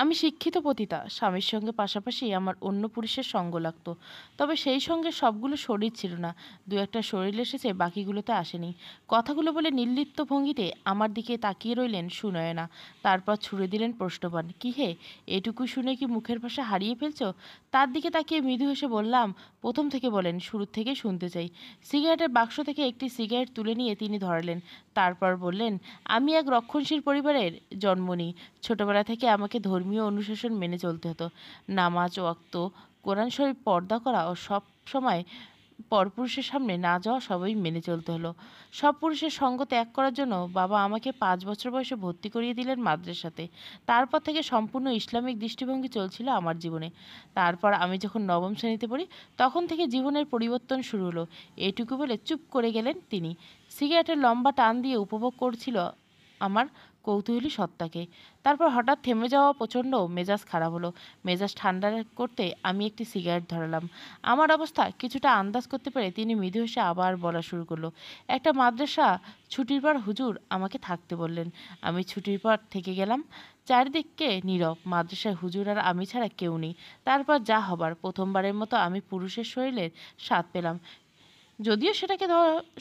আমি শিক্ষিত পতিতা। স্বামীর সঙ্গে পাশাপাশি আমার অন্য পুরুষের সঙ্গ লাগত। তবে সেই সঙ্গে সবগুলো শরীর ছিল না। দু একটা শরীর এসেছে, বাকিগুলোতে আসেনি। কথাগুলো বলে নির্লিপ্ত ভঙ্গিতে আমার দিকে তাকিয়ে রইলেন সুনয়না। তারপর ছুড়ে দিলেন প্রশ্নবাণ। কি হে, এটুকু শুনে কি মুখের ভাষা হারিয়ে ফেলছো? তার দিকে তাকিয়ে মৃদু হেসে বললাম, প্রথম থেকে বলেন, শুরু থেকে শুনতে চাই। সিগারেটের বাক্স থেকে একটি সিগারেট তুলে নিয়ে তিনি ধরালেন। তারপর বললেন, আমি এক রক্ষণশীল পরিবারের জন্ম নিই। ছোটবেলা থেকে আমাকে ধর্মীয় অনুশাসন মেনে চলতে হতো। নামাজ, ওয়াক্ত, কোরআন শরীফ পর্দা করা ও সব সময় পরপুরুষের সামনে না যাওয়া সবই মেনে চলতে হলো। সব পুরুষের সঙ্গ ত্যাগ করার জন্য বাবা আমাকে 5 বছর বয়সে ভর্তি করিয়ে দিলেন মাদ্রাসাতে। তারপর থেকে সম্পূর্ণ ইসলামিক দৃষ্টিভঙ্গি চলছিল আমার জীবনে। তারপর আমি যখন নবম শ্রেণীতে পড়ি, তখন থেকে জীবনের পরিবর্তন শুরু হলো। এটুকু বলে চুপ করে গেলেন তিনি। সিগারেটের লম্বা টান দিয়ে উপভোগ করছিল আমার কৌতূহলী সত্তাকে। তারপর হঠাৎ থেমে যাওয়া প্রচণ্ড মেজাজ খারাপ হলো। মেজাজ ঠান্ডা করতে আমি একটি সিগারেট ধরালাম। আমার অবস্থা কিছুটা আন্দাজ করতে পেরে তিনি মৃদু হেসে আবার বলা শুরু করলো। একটা মাদ্রাসা ছুটির পর হুজুর আমাকে থাকতে বললেন। আমি ছুটির পর থেকে গেলাম। চারিদিকে নীরব। মাদ্রাসায় হুজুর আর আমি ছাড়া কেউ নেই। তারপর যা হবার, প্রথমবারের মতো আমি পুরুষের শরীরের স্বাদ পেলাম। যদিও সেটাকে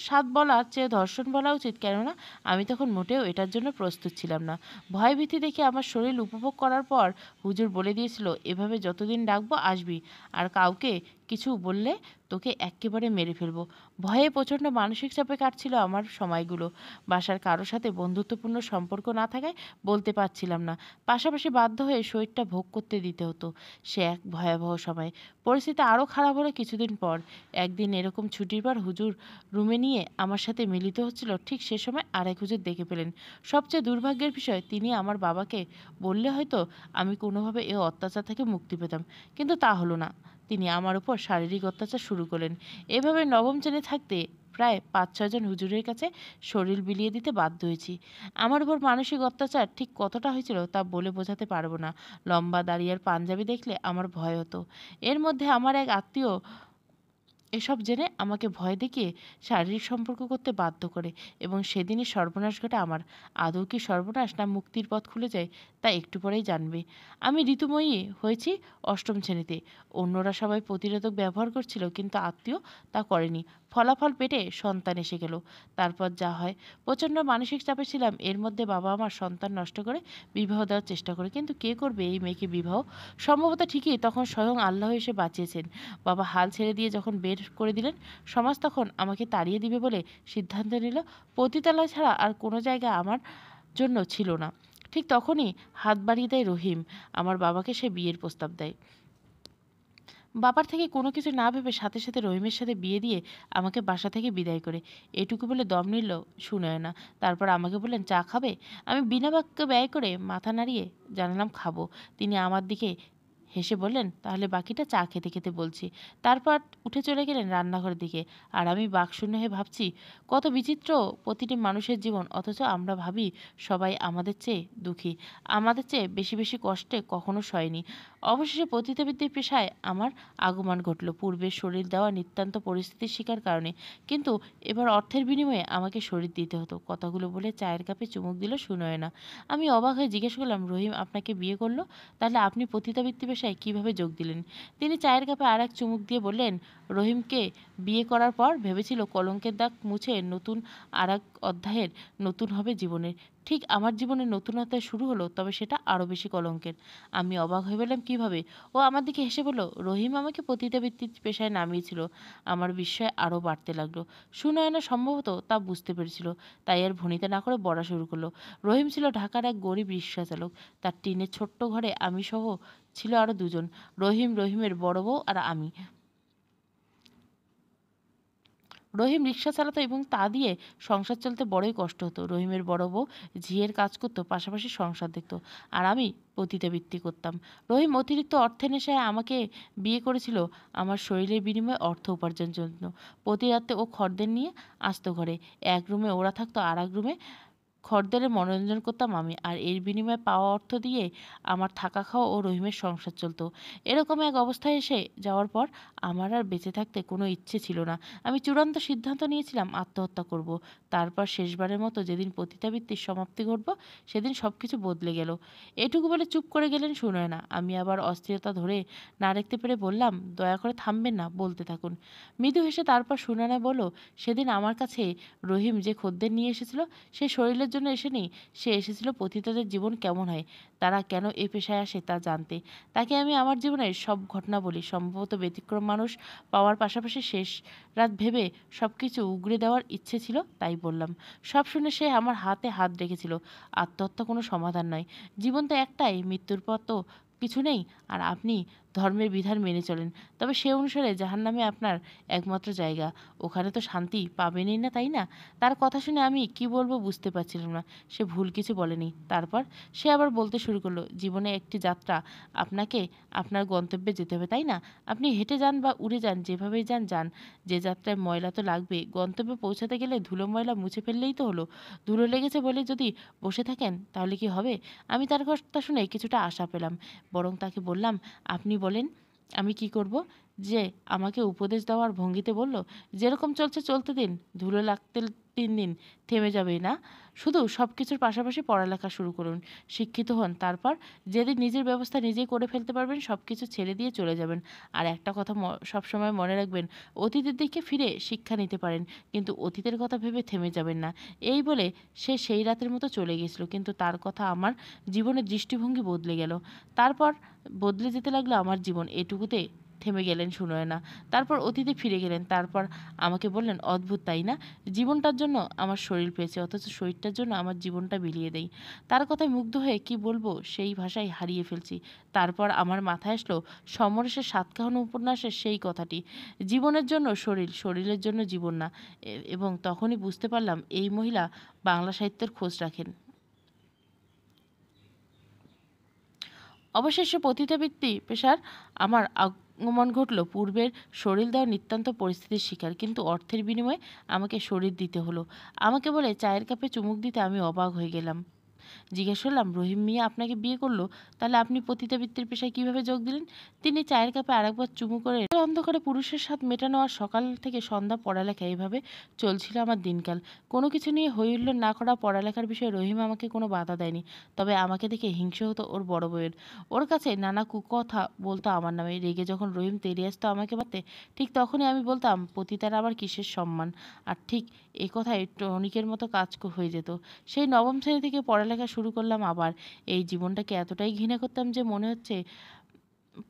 স্বাদ বলার চেয়ে ধর্ষণ বলা উচিত, কেননা আমি তখন মোটেও এটার জন্য প্রস্তুত ছিলাম না। ভয়ভীতি দেখে আমার শরীর উপভোগ করার পর হুজুর বলে দিয়েছিল, এভাবে যতদিন ডাকবো আসবি, আর কাউকে কিছু বললে তোকে এক্কেবারে মেরে ফেলবো। ভয়ে প্রচণ্ড মানসিক চাপে কাটছিল আমার সময়গুলো। বাসার কারোর সাথে বন্ধুত্বপূর্ণ সম্পর্ক না থাকায় বলতে পারছিলাম না। পাশাপাশি বাধ্য হয়ে শরীরটা ভোগ করতে দিতে হতো। সে এক ভয়াবহ সময়। পরিস্থিতি আরও খারাপ হলো কিছুদিন পর। একদিন এরকম ছুটির পর হুজুর রুমে নিয়ে আমার সাথে মিলিত হচ্ছিল, ঠিক সে সময় আরেক হুজুর দেখে পেলেন। সবচেয়ে দুর্ভাগ্যের বিষয়, তিনি আমার বাবাকে বললে হয়তো আমি কোনোভাবে এ অত্যাচার থেকে মুক্তি পেতাম, কিন্তু তা হলো না। তিনি আমার উপর শারীরিক অত্যাচার শুরু করলেন। এভাবে নবম শ্রেণী থাকতে প্রায় 5-6 জন হুজুরের কাছে শরীর বিলিয়ে দিতে বাধ্য হয়েছি। আমার উপর মানসিক অত্যাচার ঠিক কতটা হয়েছিল তা বলে বোঝাতে পারবো না। লম্বা দাড়ি আর পাঞ্জাবি দেখলে আমার ভয় হতো। এর মধ্যে আমার এক আত্মীয় এসব জেনে আমাকে ভয় দেখিয়ে শারীরিক সম্পর্ক করতে বাধ্য করে, এবং সেদিনই সর্বনাশ ঘটে আমার। আদৌ কি সর্বনাশ না মুক্তির পথ খুলে যায়, তা একটু পরেই জানবে। আমি ঋতুময়ী হয়েছি অষ্টম শ্রেণীতে। অন্যরা সবাই প্রতিরোধক ব্যবহার করছিল, কিন্তু আত্মীয় তা করেনি। ফলাফল পেটে সন্তান এসে গেল। তারপর যা হয়, প্রচণ্ড মানসিক চাপে ছিলাম। এর মধ্যে বাবা আমার সন্তান নষ্ট করে বিবাহ দেওয়ার চেষ্টা করে, কিন্তু কে করবে এই মেয়েকে বিবাহ? সম্ভবত ঠিকই তখন স্বয়ং আল্লাহ এসে বাঁচিয়েছেন। বাবা হাল ছেড়ে দিয়ে যখন বের করে দিলেন, সমাজ তখন আমাকে তাড়িয়ে দিবে বলে সিদ্ধান্ত নিল। পতিতালয় ছাড়া আর কোনো জায়গা আমার জন্য ছিল না। ঠিক তখনই হাত বাড়িয়ে দেয় রহিম। আমার বাবাকে সে বিয়ের প্রস্তাব দেয়। বাবার থেকে কোনো কিছু না ভেবে সাথে সাথে রহিমের সাথে বিয়ে দিয়ে আমাকে বাসা থেকে বিদায় করে। এটুকু বলে দম নিল সুনয়না। তারপর আমাকে বললেন, চা খাবে? আমি বিনা বাক্যে ব্যয় করে মাথা নাড়িয়ে জানালাম, খাবো। তিনি আমার দিকে হেসে বললেন, তাহলে বাকিটা চা খেতে খেতে বলছি। তারপর উঠে চলে গেলেন রান্নাঘরের দিকে। আর আমি বাকশূন্য হয়ে ভাবছি, কত বিচিত্র প্রতিটি মানুষের জীবন, অথচ আমরা ভাবি সবাই আমাদের চেয়ে দুঃখী, আমাদের চেয়ে বেশি বেশি কষ্টে কখনো সয়নি। অবশেষে পতিতাবৃত্তির পেশায় আমার আগমন ঘটল, পূর্বের শরীর দেওয়া নিতান্ত পরিস্থিতির শিকার কারণে। কিন্তু এবার অর্থের বিনিময়ে আমাকে শরীর দিতে হতো। কথাগুলো বলে চায়ের কাপে চুমুক দিল সুনয়না। আমি অবাক হয়ে জিজ্ঞেস করলাম, রহিম আপনাকে বিয়ে করলো? তাহলে আপনি পতিতাবৃত্তি পেশায় কীভাবে যোগ দিলেন? তিনি চায়ের কাপে আর এক চুমুক দিয়ে বললেন, রহিমকে বিয়ে করার পর ভেবেছিল কলঙ্কের দাগ মুছে নতুন আর এক অধ্যায়ের নতুন হবে জীবনের। ঠিক আমার জীবনের নতুন অধ্যায় শুরু হলো, তবে সেটা আরও বেশি কলঙ্কের। আমি অবাক হয়ে বললাম, কীভাবে? ও আমার দিকে হেসে বলল, রহিম আমাকে পতিতাবৃত্তির পেশায় নামিয়েছিল। আমার বিস্ময় আরও বাড়তে লাগলো। সুনয়না সম্ভবত তা বুঝতে পেরেছিল, তাই আর ভনিতা না করে বলা শুরু করলো। রহিম ছিল ঢাকার এক গরিব রিকশাচালক। তার টিনের ছোট্ট ঘরে আমি সহ ছিল আরও দুজন, রহিম, রহিমের বড় বউ আর আমি। রহিম রিকশা চালাতো এবং তা দিয়ে সংসার চলতে বড়ই কষ্ট হতো। রহিমের বড় বউ ঝিয়ের কাজ করতো, পাশাপাশি সংসার দেখতো, আর আমি পতিতাবৃত্তি করতাম। রহিম অতিরিক্ত অর্থের নেশায় আমাকে বিয়ে করেছিল আমার শরীরের বিনিময়ে অর্থ উপার্জনের জন্য। প্রতি রাতে ও খদ্দের নিয়ে আসতো ঘরে। এক রুমে ওরা থাকতো, আর এক রুমে খদ্দেরের মনোরঞ্জন করতাম আমি, আর এর বিনিময়ে পাওয়া অর্থ দিয়ে আমার থাকা খাওয়া ও রহিমের সংসার চলতো। এরকম এক অবস্থায় এসে যাওয়ার পর আমার আর বেঁচে থাকতে কোনো ইচ্ছে ছিল না। আমি চূড়ান্ত সিদ্ধান্ত নিয়েছিলাম আত্মহত্যা করব। তারপর শেষবারের মতো যেদিন পতিতাবৃত্তির সমাপ্তি ঘটব, সেদিন সব কিছু বদলে গেল। এটুকু বলে চুপ করে গেলেন সুনয়না। আমি আবার অস্থিরতা ধরে না রাখতে পেরে বললাম, দয়া করে থামবেন না, বলতে থাকুন। মৃদু হেসে তারপর সুনয়না বলল, সেদিন আমার কাছে রহিম যে খদ্দের নিয়ে এসেছিল, সে শরীরের জন্য এসেনি, সে এসেছিল পতিতাদের জীবন কেমন হয়, তারা কেন এ পেশায় আসে তা জানতে। তাকে আমি আমার জীবনের সব ঘটনা বলি। সম্ভবত ব্যতিক্রম মানুষ পাওয়ার পাশাপাশি শেষ রাত ভেবে সব কিছু উগরে দেওয়ার ইচ্ছে ছিল, তাই বললাম। সব শুনে সে আমার হাতে হাত রেখেছিল। আত্মহত্যা কোনো সমাধান নয়। জীবন তো একটাই, মৃত্যুর পর তো কিছু নেই। আর আপনি ধর্মের বিধান মেনে চলেন, তবে সে অনুসারে জাহান্নামে আপনার একমাত্র জায়গা। ওখানে তো শান্তি পাবেনই না, তাই না? তার কথা শুনে আমি কি বলবো বুঝতে পারছিলাম না। সে ভুল কিছু বলেনি। তারপর সে আবার বলতে শুরু করলো, জীবনে একটি যাত্রা, আপনাকে আপনার গন্তব্যে যেতে হবে, তাই না? আপনি হেঁটে যান বা উড়ে যান, যেভাবেই যান যান, যে যাত্রায় ময়লা তো লাগবে। গন্তব্যে পৌঁছাতে গেলে ধুলো ময়লা মুছে ফেললেই তো হলো। ধুলো লেগেছে বলে যদি বসে থাকেন তাহলে কি হবে? আমি তার কথা শুনে কিছুটা আশা পেলাম। বরং তাকে বললাম, আপনি বলেন আমি কি করব? যে আমাকে উপদেশ দেওয়ার ভঙ্গিতে বলল, যেরকম চলছে চলতে দিন, ধুলো লাগতে 3 দিন থেমে যাবে না। শুধু সব কিছুর পাশাপাশি পড়ালেখা শুরু করুন, শিক্ষিত হন, তারপর যেদিন নিজের ব্যবস্থা নিজেই করে ফেলতে পারবেন সব কিছু ছেড়ে দিয়ে চলে যাবেন। আর একটা কথা সবসময় মনে রাখবেন, অতীতের দিকে ফিরে শিক্ষা নিতে পারেন, কিন্তু অতীতের কথা ভেবে থেমে যাবেন না। এই বলে সে সেই রাতের মতো চলে গেছিল, কিন্তু তার কথা আমার জীবনের দৃষ্টিভঙ্গি বদলে গেল। তারপর বদলে যেতে লাগলো আমার জীবন। এটুকুতে থেমে গেলেন সুনয়না। তারপর অতীতে ফিরে গেলেন। তারপর আমাকে বললেন, অদ্ভুত তাই না? জীবনটার জন্য আমার শরীর পেয়েছে, অথচ শরীরটার জন্য আমার জীবনটা বিলিয়ে দেই। তার কথায় মুগ্ধ হয়ে কি বলবো সেই ভাষায় হারিয়ে ফেলছি। তারপর আমার মাথায় আসলো সমরেশের সাতকাহন উপন্যাসের সেই কথাটি, জীবনের জন্য শরীর, শরীরের জন্য জীবন না। এবং তখনই বুঝতে পারলাম এই মহিলা বাংলা সাহিত্যের খোঁজ রাখেন। অবশেষে পতিতাবৃত্তি পেশার আমার আগমন ঘটল। পূর্বের শরীর দেওয়া নিতান্ত পরিস্থিতির শিকার, কিন্তু অর্থের বিনিময়ে আমাকে শরীর দিতে হলো। আমাকে বলে চায়ের কাপে চুমুক দিতে আমি অবাক হয়ে গেলাম। জিজ্ঞেস করলাম, রহিম মিয়া আপনাকে বিয়ে করলো, তাহলে আপনি পতিতাবৃত্তির পেশায় কিভাবে যোগ দিলেন? তিনি চায়ের কাপে আরেকবার চুমু করে, অন্ধকারে পুরুষের স্বাদ মেটানো আর সকাল থেকে সন্ধ্যা পড়ালেখা, এইভাবে চলছিল আমার দিনকাল। কোনো কিছু নিয়ে হইহুল্লোড় না করা, পড়ালেখার বিষয়ে রহিম আমাকে কোনো বাধা দেয়নি। তবে আমাকে দেখে হিংসে হতো ওর বড় বউয়ের। ওর কাছে নানা কুকথা বলতো আমার নামে। রেগে যখন রহিম তেড়ে আসতো আমাকে মারতে, ঠিক তখনই আমি বলতাম, পতিতার আবার কিসের সম্মান? আর ঠিক এ কথায় টনিকের মতো কাজ হয়ে যেত। সেই নবম শ্রেণী থেকে পড়ালেখা শুরু করলাম আবার। এই জীবনটাকে এতটাই ঘৃণা করতাম যে মনে হচ্ছে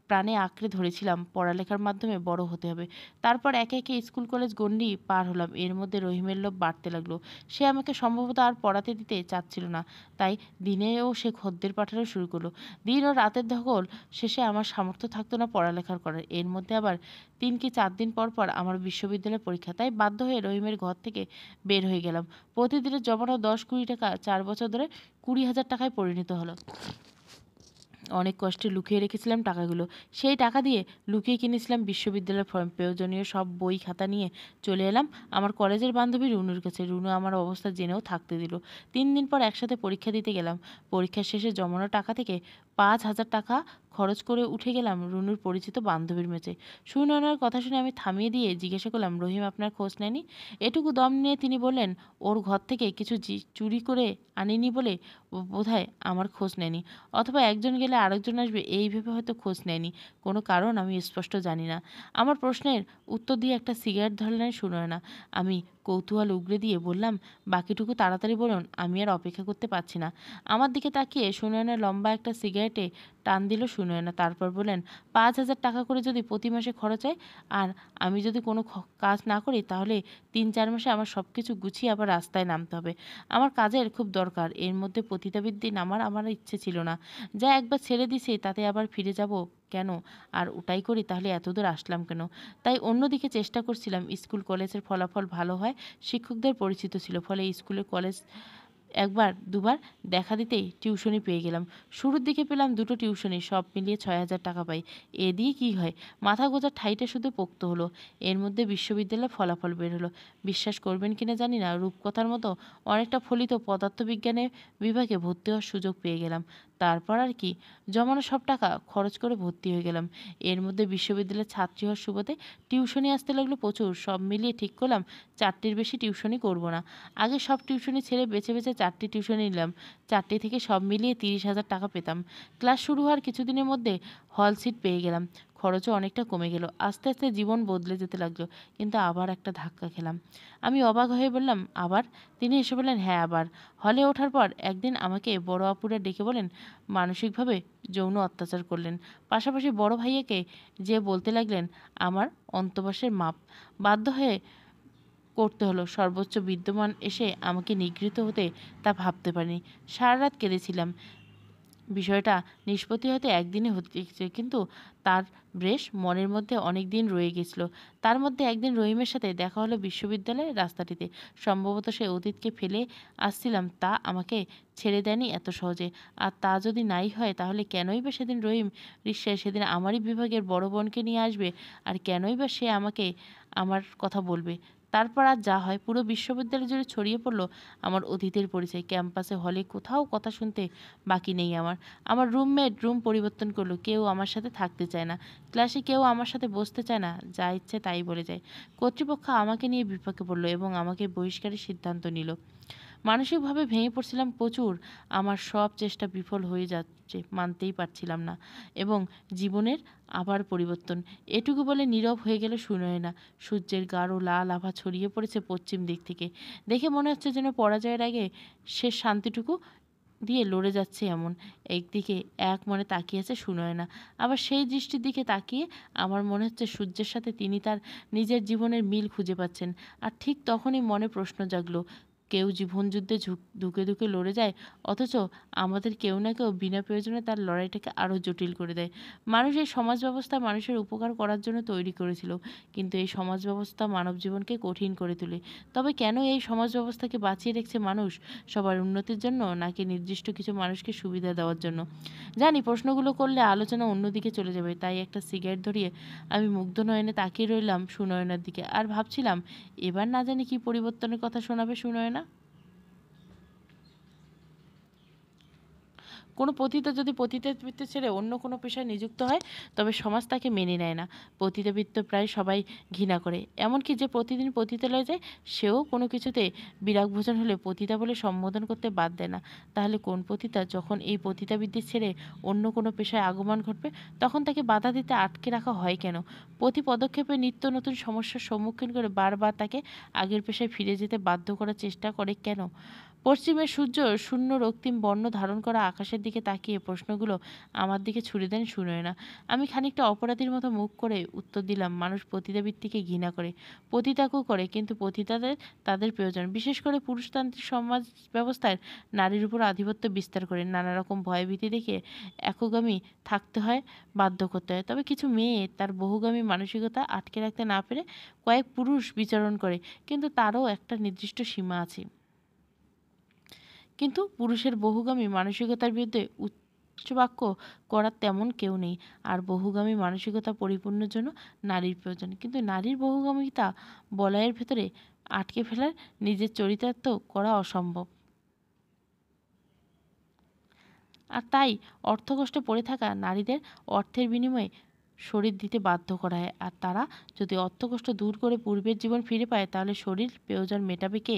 প্রাণে আঁকড়ে ধরেছিলাম পড়ালেখার মাধ্যমে বড় হতে হবে। তারপর একে একে স্কুল কলেজ গণ্ডি পার হলাম। এর মধ্যে রহিমের লোভ বাড়তে লাগলো। সে আমাকে সম্ভবত আর পড়াতে দিতে চাচ্ছিল না, তাই দিনেও সে খদ্দের পাঠানো শুরু করলো। দিন ও রাতের ধকল শেষে আমার সামর্থ্য থাকতো না পড়ালেখার করার। এর মধ্যে আবার 3 কি 4 দিন পর পর আমার বিশ্ববিদ্যালয়ের পরীক্ষা, তাই বাধ্য হয়ে রহিমের ঘর থেকে বের হয়ে গেলাম। প্রতিদিনের জমানো 10-20 টাকা 4 বছর ধরে 20,000 টাকায় পরিণত হলো। অনেক কষ্টে লুকিয়ে রেখেছিলাম টাকাগুলো। সেই টাকা দিয়ে লুকিয়ে কিনেছিলাম বিশ্ববিদ্যালয়ের ফর্ম। প্রয়োজনীয় সব বই খাতা নিয়ে চলে এলাম আমার কলেজের বান্ধবী রুনুর কাছে। রুনু আমার অবস্থা জেনেও থাকতে দিল। 3 দিন পর একসাথে পরীক্ষা দিতে গেলাম। পরীক্ষার শেষে জমানো টাকা থেকে 5,000 টাকা খরচ করে উঠে গেলাম রুনুর পরিচিত বান্ধবীর মেচে। সুনয়নার কথা শুনে আমি থামিয়ে দিয়ে জিজ্ঞাসা করলাম, রহিম আপনার খোঁজ নেয়নি? এটুকু দম নিয়ে তিনি বললেন, ওর ঘর থেকে কিছু চুরি করে আনিনি বলে বোধহয় আমার খোঁজ নেয়নি, অথবা একজন গেলে আরেকজন আসবে এই ভেবে হয়তো খোঁজ নেয়নি। কোনো কারণ আমি স্পষ্ট জানি না। আমার প্রশ্নের উত্তর দিয়ে একটা সিগারেট ধরলেন সুনয়না। আমি কৌতূহল উগরে দিয়ে বললাম, বাকিটুকু তাড়াতাড়ি বলুন, আমি আর অপেক্ষা করতে পারছি না। আমার দিকে তাকিয়ে সুনয়না লম্বা একটা সিগারেটে টান দিল সুনয়না। তারপর বললেন, 5,000 টাকা করে যদি প্রতি মাসে খরচ হয়, আর আমি যদি কোনো কাজ না করি, তাহলে 3-4 মাসে আমার সব কিছু গুছিয়ে আবার রাস্তায় নামতে হবে। আমার কাজের খুব দরকার। এর মধ্যে পতিতাবৃত্তি নামার আমার ইচ্ছে ছিল না। যা একবার ছেড়ে দিছি তাতে আবার ফিরে যাব কেন? আর ওটাই করি তাহলে এতদূর আসলাম কেন? তাই অন্যদিকে চেষ্টা করছিলাম। স্কুল কলেজের ফলাফল ভালো হয়, শিক্ষকদের পরিচিত ছিল, ফলে স্কুলে কলেজ একবার দুবার দেখা দিতেই টিউশনি পেয়ে গেলাম। শুরুর দিকে পেলাম 2টো টিউশনি, সব মিলিয়ে 6,000 টাকা পাই। এ দিয়ে কী হয়? মাথা গোঁজার ঠাঁইটা শুধু পোক্ত হলো। এর মধ্যে বিশ্ববিদ্যালয়ে ফলাফল বের হলো। বিশ্বাস করবেন কিনা জানি না, রূপকথার মতো অনেকটা ফলিত পদার্থবিজ্ঞানের বিভাগে ভর্তি হওয়ার সুযোগ পেয়ে গেলাম। তারপর আর কি, জমানো সব টাকা খরচ করে ভর্তি হয়ে গেলাম। এর মধ্যে বিশ্ববিদ্যালয়ের ছাত্রী হওয়ার সুবাদে টিউশনি আসতে লাগলো প্রচুর। সব মিলিয়ে ঠিক করলাম 4টির বেশি টিউশনি করব না। আগে সব টিউশনি ছেড়ে বেছে বেছে 4টি টিউশনি নিলাম। 4টি থেকে সব মিলিয়ে 30,000 টাকা পেতাম। ক্লাস শুরু হওয়ার কিছুদিনের মধ্যে হল সিট পেয়ে গেলাম। খরচও অনেকটা কমে গেল। আস্তে আস্তে জীবন বদলে যেতে লাগলো। কিন্তু আবার একটা ধাক্কা খেলাম। আমি অবাক হয়ে বললাম, আবার? তিনি এসে বললেন, হ্যাঁ আবার। হলে ওঠার পর একদিন আমাকে বড় আপুরা ডেকে বলেন মানসিকভাবে যৌন অত্যাচার করলেন। পাশাপাশি বড় ভাইয়াকে যে বলতে লাগলেন আমার অন্তঃবাসের মাপ। বাধ্য হয়ে করতে হলো। সর্বোচ্চ বিদ্যমান এসে আমাকে নিগৃহীত হতে তা ভাবতে পারিনি। সারা রাত কেঁদেছিলাম। বিষয়টা নিষ্পত্তি হতে একদিনে হচ্ছে, কিন্তু তার বেশ মনের মধ্যে অনেক দিন রয়ে গেছিল। তার মধ্যে একদিন রহিমের সাথে দেখা হলো বিশ্ববিদ্যালয়ের রাস্তাটিতে। সম্ভবত সে অতীতকে ফেলে আসছিলাম, তা আমাকে ছেড়ে দেয়নি এত সহজে। আর তা যদি নাই হয়, তাহলে কেনই বা সেদিন রহিম রিকশায় সেদিন আমারই বিভাগের বড় বোনকে নিয়ে আসবে? আর কেনই বা সে আমাকে আমার কথা বলবে? তারপর আর যা হয়, পুরো বিশ্ববিদ্যালয় জুড়ে ছড়িয়ে পড়লো আমার অতীতের পরিচয়। ক্যাম্পাসে, হলে কোথাও কথা শুনতে বাকি নেই আমার। আমার রুমমেট রুম পরিবর্তন করলো। কেউ আমার সাথে থাকতে চায় না। ক্লাসে কেউ আমার সাথে বসতে চায় না। যা ইচ্ছে তাই বলে যায়। কর্তৃপক্ষ আমাকে নিয়ে বিপাকে পড়লো এবং আমাকে বহিষ্কারের সিদ্ধান্ত নিল। মানসিকভাবে ভেঙে পড়ছিলাম প্রচুর। আমার সব চেষ্টা বিফল হয়ে যাচ্ছে, মানতেই পারছিলাম না। এবং জীবনের আবার পরিবর্তন। এটুকু বলে নীরব হয়ে গেল সুনয়না। সূর্যের গাঢ় লাল আভা ছড়িয়ে পড়েছে পশ্চিম দিক থেকে। দেখে মনে হচ্ছে যেন পরাজয়ের আগে শেষ শান্তিটুকু দিয়ে লড়ে যাচ্ছে এমন। একদিকে এক মনে তাকিয়ে আছে সুনয়না। আবার সেই দৃষ্টির দিকে তাকিয়ে আমার মনে হচ্ছে সূর্যের সাথে তিনি তার নিজের জীবনের মিল খুঁজে পাচ্ছেন। আর ঠিক তখনই মনে প্রশ্ন জাগলো, কেউ জীবনযুদ্ধে ধুকে ধুকে লড়ে যায়, অথচ আমাদের কেউ না কেউ বিনা প্রয়োজনে তার লড়াইটাকে আরও জটিল করে দেয়। মানুষ এই সমাজ ব্যবস্থা মানুষের উপকার করার জন্য তৈরি করেছিল, কিন্তু এই সমাজ ব্যবস্থা মানব জীবনকে কঠিন করে তোলে। তবে কেন এই সমাজ ব্যবস্থাকে বাঁচিয়ে রেখেছে মানুষ? সবার উন্নতির জন্য, নাকি নির্দিষ্ট কিছু মানুষকে সুবিধা দেওয়ার জন্য? জানি প্রশ্নগুলো করলে আলোচনা অন্যদিকে চলে যাবে, তাই একটা সিগারেট ধরিয়ে আমি মুগ্ধ নয়নে তাকিয়ে রইলাম সুনয়নার দিকে। আর ভাবছিলাম, এবার না জানি কি পরিবর্তনের কথা শোনাবে সুনয়না। কোনো পতিতা যদি পতিতাবৃত্তি ছেড়ে অন্য কোনো পেশায় নিযুক্ত হয়, তবে সমাজ তাকে মেনে নেয় না। পতিতাবৃত্তি প্রায় সবাই ঘৃণা করে। এমনকি যে প্রতিদিন পতিতালয়ে যায়, সেও কোনো কিছুতে বিরাগ ভোজন হলে পতিতা বলে সম্বোধন করতে বাদ দেয় না। তাহলে কোন পতিতা যখন এই পতিতাবৃত্তি ছেড়ে অন্য কোনো পেশায় আগমন ঘটবে, তখন তাকে বাধা দিতে আটকে রাখা হয় কেন? প্রতি পদক্ষেপে নিত্য নতুন সমস্যার সম্মুখীন করে বারবার তাকে আগের পেশায় ফিরে যেতে বাধ্য করার চেষ্টা করে কেন? পশ্চিমের সূর্য শূন্য রক্তিম বর্ণ ধারণ করা আকাশের দিকে তাকিয়ে প্রশ্নগুলো আমার দিকে ছুড়ে দেন সুনয়না। আমি খানিকটা অপরাধীর মতো মুখ করে উত্তর দিলাম, মানুষ পতিতাবৃত্তিকে ঘৃণা করে, পতিতাকেও করে, কিন্তু পতিতাদের তাদের প্রয়োজন। বিশেষ করে পুরুষতান্ত্রিক সমাজ ব্যবস্থায় নারীর উপর আধিপত্য বিস্তার করে নানা রকম ভয়ভীতি দেখে একগামী থাকতে হয়, বাধ্য করতে হয়। তবে কিছু মেয়ে তার বহুগামী মানসিকতা আটকে রাখতে না পেরে কয়েক পুরুষ বিচরণ করে, কিন্তু তারও একটা নির্দিষ্ট সীমা আছে। কিন্তু পুরুষের বহুগামী মানসিকতার বিরুদ্ধে উচ্চবাক্য করার তেমন কেউ নেই। আর বহুগামী মানসিকতা পরিপূর্ণের জন্য নারীর প্রয়োজন। কিন্তু নারীর বহুগামিতা বলয়ের ভেতরে আটকে ফেলার নিজের চরিতার্থ করা অসম্ভব। আর তাই অর্থকষ্টে পড়ে থাকা নারীদের অর্থের বিনিময়ে শরীর দিতে বাধ্য করা হয়। আর তারা যদি অর্থকষ্ট দূর করে পূর্বের জীবন ফিরে পায়, তাহলে শরীর প্রয়োজন মেটাবে কে?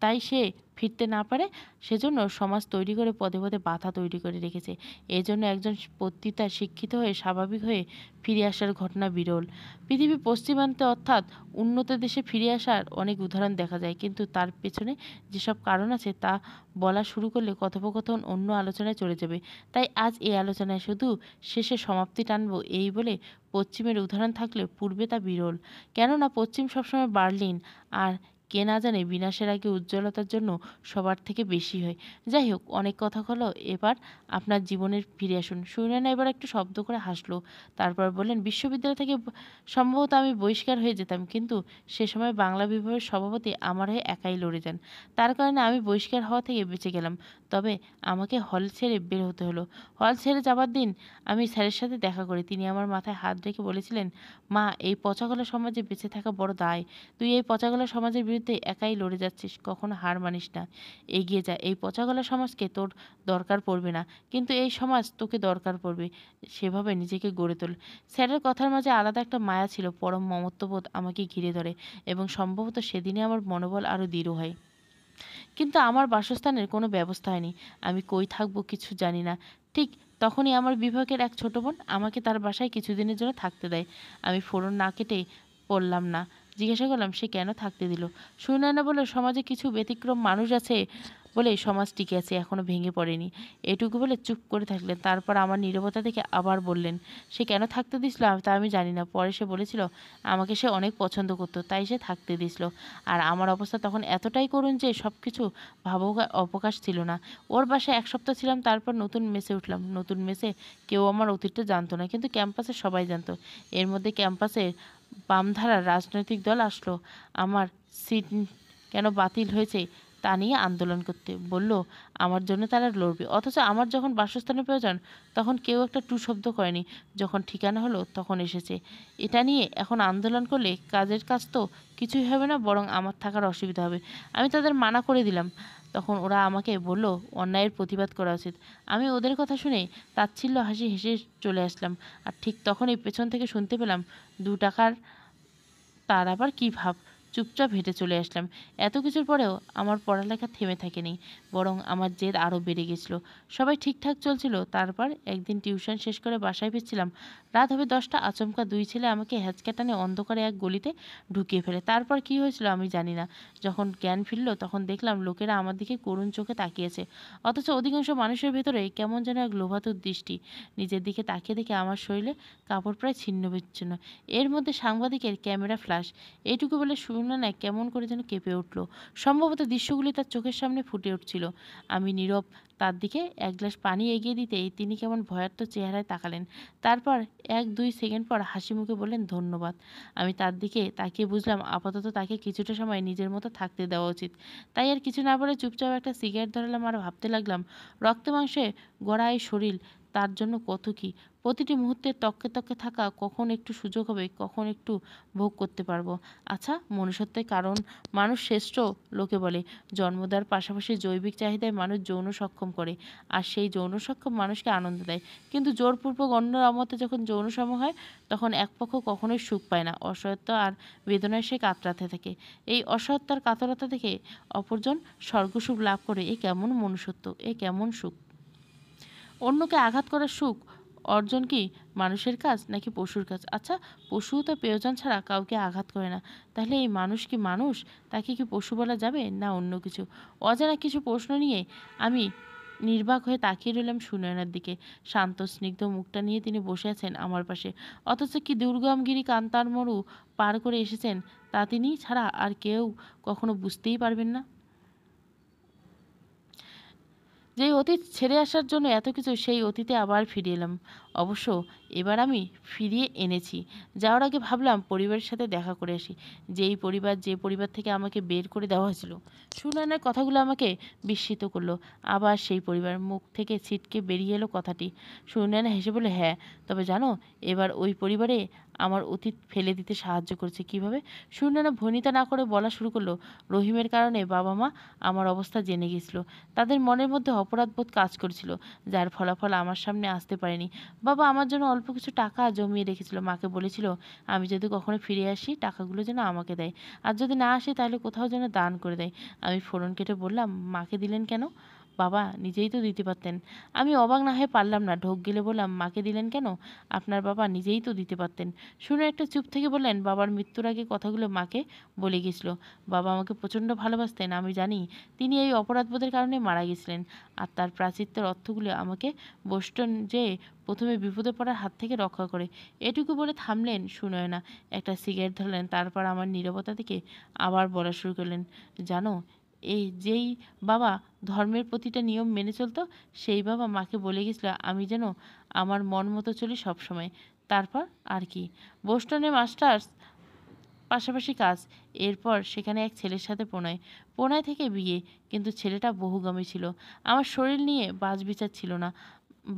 তাই সে ফিরতে না পারে, সেজন্য সমাজ তৈরি করে পদে পদে বাধা তৈরি করে রেখেছে। এজন্য একজন পতিতা শিক্ষিত হয়ে স্বাভাবিক হয়ে ফিরে আসার ঘটনা বিরল। পৃথিবীর পশ্চিমান্তে অর্থাৎ উন্নত দেশে ফিরে আসার অনেক উদাহরণ দেখা যায়, কিন্তু তার পেছনে যেসব কারণ আছে তা বলা শুরু করলে কথোপকথন অন্য আলোচনায় চলে যাবে। তাই আজ এই আলোচনায় শুধু শেষে সমাপ্তি টানব এই বলে, পশ্চিমের উদাহরণ থাকলে পূর্বে তা বিরল। কেননা পশ্চিম সবসময় বার্লিন আর কে না জানে বিনাশের আগে উজ্জ্বলতার জন্য সবার থেকে বেশি হয়। যাই হোক, অনেক কথা হলো, এবার আপনার জীবনের ফিরে আসুন। সুনয়না এবার একটু শব্দ করে হাসলো। তারপর বললেন, বিশ্ববিদ্যালয় থেকে সম্ভবত আমি বহিষ্কার হয়ে যেতাম, কিন্তু সে সময় বাংলা বিভাগের সভাপতি আমার হয়ে একাই লড়ে যান। তার কারণে আমি বহিষ্কার হওয়া থেকে বেঁচে গেলাম। তবে আমাকে হল ছেড়ে বের হতে হলো। হল ছেড়ে যাবার দিন আমি স্যারের সাথে দেখা করি। তিনি আমার মাথায় হাত রেখে বলেছিলেন, মা, এই পচাগলা সমাজে বেঁচে থাকা বড় দায়। তুই এই পচাগলা সমাজের বিরুদ্ধে একাই লড়ে যাচ্ছিস, কখনো হার মানিস না, এগিয়ে যা। এই পচাগলা সমাজকে তোর দরকার পড়বে না, কিন্তু এই সমাজ তোকে দরকার পড়বে। সেভাবে নিজেকে গড়ে তোল। স্যারের কথার মাঝে আলাদা একটা মায়া ছিল, পরম মমত্ববোধ আমাকে ঘিরে ধরে, এবং সম্ভবত সেদিনে আমার মনোবল আরও দৃঢ় হয়। কিন্তু আমার বাসস্থানের কোনো ব্যবস্থা হয়নি। আমি কই থাকবো কিছু জানি না। ঠিক তখনই আমার বিভাগের এক ছোট বোন আমাকে তার বাসায় কিছুদিনের জন্য থাকতে দেয়। আমি ফোড়ন না কেটে পড়লাম না। জিজ্ঞাসা করলাম, সে কেন থাকতে দিল? সুনয়না বলল, সমাজে কিছু ব্যতিক্রম মানুষ আছে বলে সমাজ টিকে আছে, এখনো ভেঙে পড়েনি। এটুকু বলে চুপ করে থাকলেন। তারপর আমার নীরবতা দেখে আবার বললেন, সে কেন থাকতে দিছিল তা আমি জানি না। পরে সে বলেছিল আমাকে সে অনেক পছন্দ করতো, তাই সে থাকতে দিছিল। আর আমার অবস্থা তখন এতটাই করুণ যে সব কিছু ভাবার অবকাশ ছিল না। ওর বাসায় 1 সপ্তাহ ছিলাম, তারপর নতুন মেসে উঠলাম। নতুন মেসে কেউ আমার অতীতটা জানতো না, কিন্তু ক্যাম্পাসে সবাই জানতো। এর মধ্যে ক্যাম্পাসের বামধারার রাজনৈতিক দল আসলো আমার সিট কেন বাতিল হয়েছে তা নিয়ে আন্দোলন করতে। বলল আমার জন্য তারা লড়বে, অথচ আমার যখন বাসস্থানের প্রয়োজন তখন কেউ একটা টু শব্দ করেনি। যখন ঠিকানা হলো তখন এসেছে। এটা নিয়ে এখন আন্দোলন করলে কাজের কাজ তো কিছুই হবে না, বরং আমার থাকার অসুবিধা হবে। আমি তাদের মানা করে দিলাম। তখন ওরা আমাকে বলল অন্যায়ের প্রতিবাদ করা উচিত। আমি ওদের কথা শুনে তাচ্ছিল্য হাসি হেসে চলে আসলাম। আর ঠিক তখনই পেছন থেকে শুনতে পেলাম, 2 টাকার তার আবার কী ভাব? চুপচাপ হেঁটে চলে আসলাম। এত কিছুর পরেও আমার পড়ালেখা থেমে থাকেনি, বরং আমার জেদ আরও বেড়ে গেছিল। সবাই ঠিকঠাক চলছিল। তারপর একদিন টিউশন শেষ করে বাসায় ফিরছিলাম। রাত হবে 10টা। আচমকা 2 ছেলে আমাকে হ্যাঁচকা টানে অন্ধকারে এক গলিতে ঢুকিয়ে ফেলে। তারপর কি হয়েছিল আমি জানি না। যখন জ্ঞান ফিরল তখন দেখলাম লোকেরা আমার দিকে করুণ চোখে তাকিয়েছে, অথচ অধিকাংশ মানুষের ভেতরে কেমন যেন এক লোভাতুর দৃষ্টি। নিজের দিকে তাকিয়ে দেখে আমার শরীরে কাপড় প্রায় ছিন্ন বিচ্ছিন্ন। এর মধ্যে সাংবাদিকের ক্যামেরা ফ্ল্যাশ। এইটুকু বলে সুনয়না কেমন করে যেন কেঁপে উঠল। সম্ভবত দৃশ্যগুলি তার চোখের সামনে ফুটে উঠছিল। আমি নীরব। তার দিকে 1 গ্লাস পানি এগিয়ে দিতেই তিনি কেমন ভয়ার্ত চেহারায় তাকালেন। তারপর 1-2 সেকেন্ড পর হাসি মুখে বললেন, ধন্যবাদ। আমি তার দিকে তাকিয়ে বুঝলাম আপাতত তাকে কিছুটা সময় নিজের মতো থাকতে দেওয়া উচিত। তাই আর কিছু না বলে চুপচাপ একটা সিগারেট ধরালাম আর ভাবতে লাগলাম, রক্তে মাংসে গড়া এই শরীর তার জন্য কত কী। প্রতিটি মুহূর্তে তককে তককে থাকা, কখন একটু সুযোগ হবে, কখন একটু ভোগ করতে পারবো। আচ্ছা, মনুষ্যত্বের কারণ মানুষ শ্রেষ্ঠ লোকে বলে। জন্ম দেওয়ার পাশাপাশি জৈবিক চাহিদায় মানুষ যৌন সক্ষম করে, আর সেই যৌন সক্ষম মানুষকে আনন্দ দেয়। কিন্তু জোরপূর্বক অন্যের অমতে যখন যৌন সম হয়, তখন এক পক্ষ কখনোই সুখ পায় না। অসহায়ত্ব আর বেদনায় সে কাতরাতে থাকে। এই অসহায়তার কাতরতা থেকে অপরজন স্বর্গসুখ লাভ করে। এ কেমন মনুষ্যত্ব, এ কেমন সুখ! অন্যকে আঘাত করার সুখ অর্জন কি মানুষের কাজ নাকি পশুর কাজ? আচ্ছা, পশুও তো প্রয়োজন ছাড়া কাউকে আঘাত করে না। তাহলে এই মানুষ কি মানুষ? তাকে কি পশু বলা যাবে, না অন্য কিছু? অজানা কিছু প্রশ্ন নিয়ে আমি নির্বাক হয়ে তাকিয়ে রইলাম সুনয়নার দিকে। শান্ত স্নিগ্ধ মুখটা নিয়ে তিনি বসে আছেন আমার পাশে, অথচ কি দুর্গমগিরি কান্তার মরু পার করে এসেছেন তা তিনি ছাড়া আর কেউ কখনো বুঝতেই পারবেন না। যেই অতীত ছেড়ে আসার জন্য এত কিছু, সেই অতীতে আবার ফিরে এলাম। অবশ্য এবার আমি ফিরিয়ে এনেছি। যাওয়ার আগে ভাবলাম পরিবারের সাথে দেখা করে আসি। যে পরিবার থেকে আমাকে বের করে দেওয়া হয়েছিল। সুনয়নার কথাগুলো আমাকে বিস্মিত করলো। আবার সেই পরিবার, মুখ থেকে ছিটকে বেরিয়ে এলো কথাটি। সুনয়না হেসে বলে, হ্যাঁ, তবে জানো, এবার ওই পরিবারে আমার অতীত ফেলে দিতে সাহায্য করেছে। কিভাবে? সুনয়না ভনিতা না করে বলা শুরু করলো, রহিমের কারণে বাবা মা আমার অবস্থা জেনে গেছিল। তাদের মনের মধ্যে অপরাধবোধ কাজ করছিল, যার ফলাফল আমার সামনে আসতে পারেনি। বাবা আমার জন্য অল্প কিছু টাকা জমিয়ে রেখেছিল। মাকে বলেছিল আমি যদি কখনো ফিরে আসি টাকাগুলো যেন আমাকে দেয়, আর যদি না আসে তাহলে কোথাও যেন দান করে দেয়। আমি ফোড়ন কেটে বললাম, মাকে দিলেন কেন? বাবা নিজেই তো দিতে পারতেন। আমি অবাক না হয়ে পারলাম না, ঢোক গিলে বললাম, মাকে দিলেন কেন? আপনার বাবা নিজেই তো দিতে পারতেন। শুনে একটা চুপ থেকে বললেন, বাবার মৃত্যুর আগে কথাগুলো মাকে বলে গেছিল। বাবা আমাকে প্রচণ্ড ভালোবাসতেন, আমি জানি তিনি এই অপরাধবোধের কারণে মারা গেছিলেন। আর তার প্রাচিত্যের অর্থগুলো আমাকে বোস্টন যেয়ে প্রথমে বিপদে পড়ার হাত থেকে রক্ষা করে। এটুকু বলে থামলেন সুনয়না, একটা সিগারেট ধরলেন, তারপর আমার নীরবতা থেকে আবার বলা শুরু করলেন, জানো, এই যেই বাবা ধর্মের প্রতিটা নিয়ম মেনে চলতো, সেই বাবা মাকে বলে গেছিল আমি যেন আমার মন মতো চলি সবসময়। তারপর আর কি, বোস্টনে মাস্টার্স পাশাপাশি কাজ, এরপর সেখানে এক ছেলের সাথে প্রণয়, প্রণয় থেকে বিয়ে। কিন্তু ছেলেটা বহুগামী ছিল, আমার শরীর নিয়ে বাছবিচার ছিল না।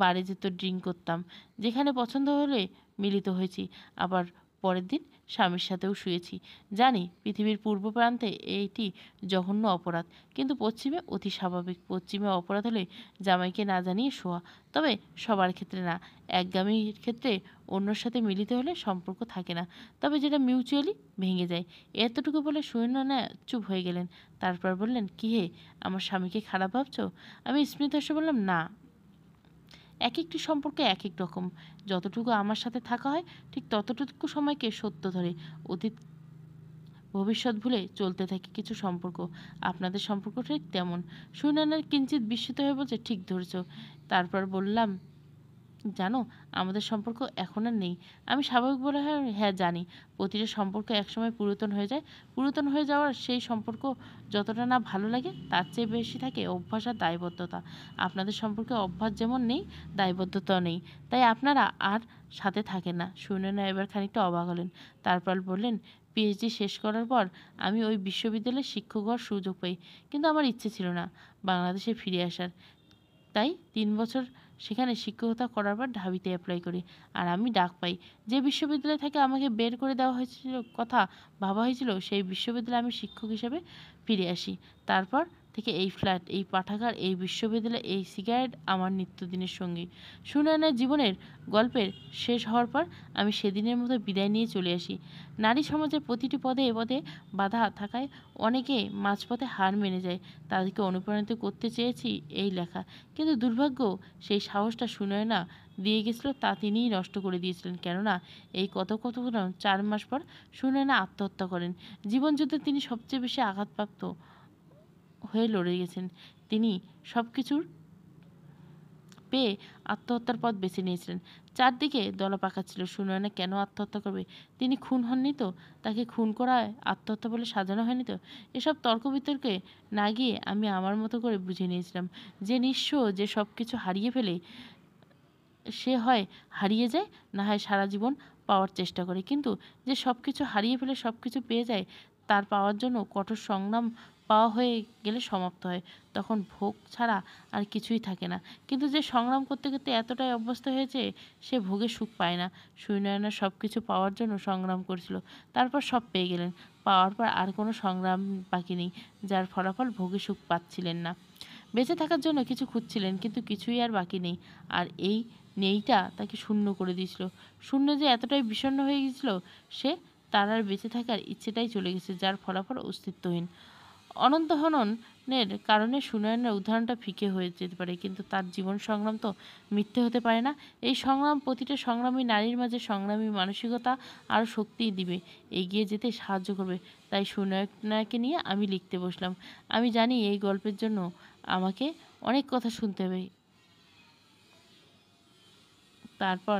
বারে যেত, ড্রিঙ্ক করতাম, যেখানে পছন্দ হলে মিলিত হয়েছি, আবার পরের দিন স্বামীর সাথেও শুয়েছি। জানি পৃথিবীর পূর্ব প্রান্তে এইটি জঘন্য অপরাধ, কিন্তু পশ্চিমে অতি স্বাভাবিক। পশ্চিমে অপরাধ হলে জামাইকে না জানিয়ে শোয়া, তবে সবার ক্ষেত্রে না। একগামীর ক্ষেত্রে অন্যর সাথে মিলিত হলে সম্পর্ক থাকে না, তবে যেটা মিউচুয়ালি ভেঙে যায়। এতটুকু বলে সুনয়না চুপ হয়ে গেলেন। তারপর বললেন, কি হে, আমার স্বামীকে খারাপ ভাবছো? আমি স্মিত হেসে বললাম, না, এক একটি সম্পর্ক এক এক রকম। যতটুকু আমার সাথে থাকা হয় ঠিক ততটুকু সময়কে সত্য ধরে, অতীত ভবিষ্যৎ ভুলে চলতে থাকে কিছু সম্পর্ক। আপনাদের সম্পর্ক ঠিক তেমন। সুনয়না কিঞ্চিত বিস্মিত হয়ে বলছে, ঠিক ধরেছ। তারপর বললাম, জানো, আমাদের সম্পর্ক এখন আর নেই। আমি স্বাভাবিক বলে, হ্যাঁ হ্যাঁ জানি, প্রতিটা সম্পর্ক একসময় পুরাতন হয়ে যায়। পুরাতন হয়ে যাওয়ার সেই সম্পর্ক যতটা না ভালো লাগে, তার চেয়ে বেশি থাকে অভ্যাস আর দায়বদ্ধতা। আপনাদের সম্পর্কে অভ্যাস যেমন নেই, দায়বদ্ধতাও নেই, তাই আপনারা আর সাথে থাকেন না। শুনে না এবার খানিকটা অবাক হলেন। তারপর বললেন, পিএইচডি শেষ করার পর আমি ওই বিশ্ববিদ্যালয়ে শিক্ষক হওয়ার সুযোগ পাই, কিন্তু আমার ইচ্ছে ছিল না বাংলাদেশে ফিরে আসার। তাই ৩ বছর সেখানে শিক্ষকতা করার পর ঢাবিতে অ্যাপ্লাই করি, আর আমি ডাক পাই। যে বিশ্ববিদ্যালয় থেকে আমাকে বের করে দেওয়া হয়েছিল, কথা ভাবা হয়েছিল, সেই বিশ্ববিদ্যালয়ে আমি শিক্ষক হিসেবে ফিরে আসি। তারপর থেকে এই ফ্ল্যাট, এই পাঠাগার, এই বিশ্ববিদ্যালয়, এই সিগারেট আমার নিত্যদিনের সঙ্গী। সুনয়নার জীবনের গল্পের শেষ হওয়ার পর আমি সেদিনের মতো বিদায় নিয়ে চলে আসি। নারী সমাজের প্রতিটি পদে পদে বাধা থাকায় অনেকে মাঝপথে হার মেনে যায়। তাদেরকে অনুপ্রাণিত করতে চেয়েছি এই লেখা, কিন্তু দুর্ভাগ্য সেই সাহসটা সুনয়না দিয়ে গেছিল, তা তিনিই নষ্ট করে দিয়েছিলেন। কেননা এই কথোপকথন 4 মাস পর সুনয়না আত্মহত্যা করেন। জীবনযুদ্ধে তিনি সবচেয়ে বেশি আঘাতপ্রাপ্ত হয়ে লড়ে গেছেন। তিনি সব কিছুর পেয়ে আত্মহত্যার পথ বেছে নিয়েছিলেন। চারদিকে দলা পাকাচ্ছিল, সুনয়না কেন আত্মহত্যা করবে? তিনি খুন হননি তো? তাকে খুন করায় আত্মহত্যা বলে সাজানো হয়নি তো? এসব তর্ক বিতর্কে না গিয়ে আমি আমার মতো করে বুঝে নিয়েছিলাম, যে নিঃস্ব, যে সব কিছু হারিয়ে ফেলে, সে হয় হারিয়ে যায়, না হয় সারা জীবন পাওয়ার চেষ্টা করে। কিন্তু যে সব কিছু হারিয়ে ফেলে সব কিছু পেয়ে যায়, তার পাওয়ার জন্য কঠোর সংগ্রাম পাওয়া হয়ে গেলে সমাপ্ত হয়, তখন ভোগ ছাড়া আর কিছুই থাকে না। কিন্তু যে সংগ্রাম করতে করতে এতটাই অভ্যস্ত হয়েছে, সে ভোগে সুখ পায় না। সুনয়না সব কিছু পাওয়ার জন্য সংগ্রাম করেছিল, তারপর সব পেয়ে গেলেন। পাওয়ার পর আর কোনো সংগ্রাম বাকি নেই, যার ফলাফল ভোগে সুখ পাচ্ছিলেন না। বেঁচে থাকার জন্য কিছু খুঁজছিলেন, কিন্তু কিছুই আর বাকি নেই। আর এই নেইটা তাকে শূন্য করে দিয়েছিল। শূন্য যে এতটাই বিষণ্ণ হয়ে গিয়েছিল, সে তার আর বেঁচে থাকার ইচ্ছেটাই চলে গেছে, যার ফলাফল অস্তিত্বহীন। অনন্ত হননের কারণে সুনয়নের উদাহরণটা ফিকে হয়ে যেতে পারে, কিন্তু তার জীবন সংগ্রাম তো মিথ্যে হতে পারে না। এই সংগ্রাম প্রতিটা সংগ্রামী নারীর মাঝে সংগ্রামী মানসিকতা আরও শক্তি দিবে, এগিয়ে যেতে সাহায্য করবে। তাই সুনয়নাকে নিয়ে আমি লিখতে বসলাম। আমি জানি এই গল্পের জন্য আমাকে অনেক কথা শুনতে হবে। তারপর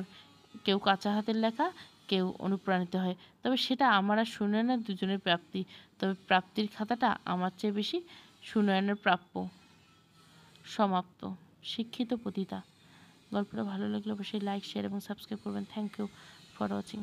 কেউ কাঁচা হাতের লেখা, কেউ অনুপ্রাণিত হয়, তবে সেটা আমার আর সুনয়নার দুজনের প্রাপ্তি। তবে প্রাপ্তির খাতাটা আমার চেয়ে বেশি সুনয়নের প্রাপ্য। সমাপ্ত। শিক্ষিত পতিতা। গল্পটা ভালো লাগলে অবশ্যই লাইক, শেয়ার এবং সাবস্ক্রাইব করবেন। Thank you for watching.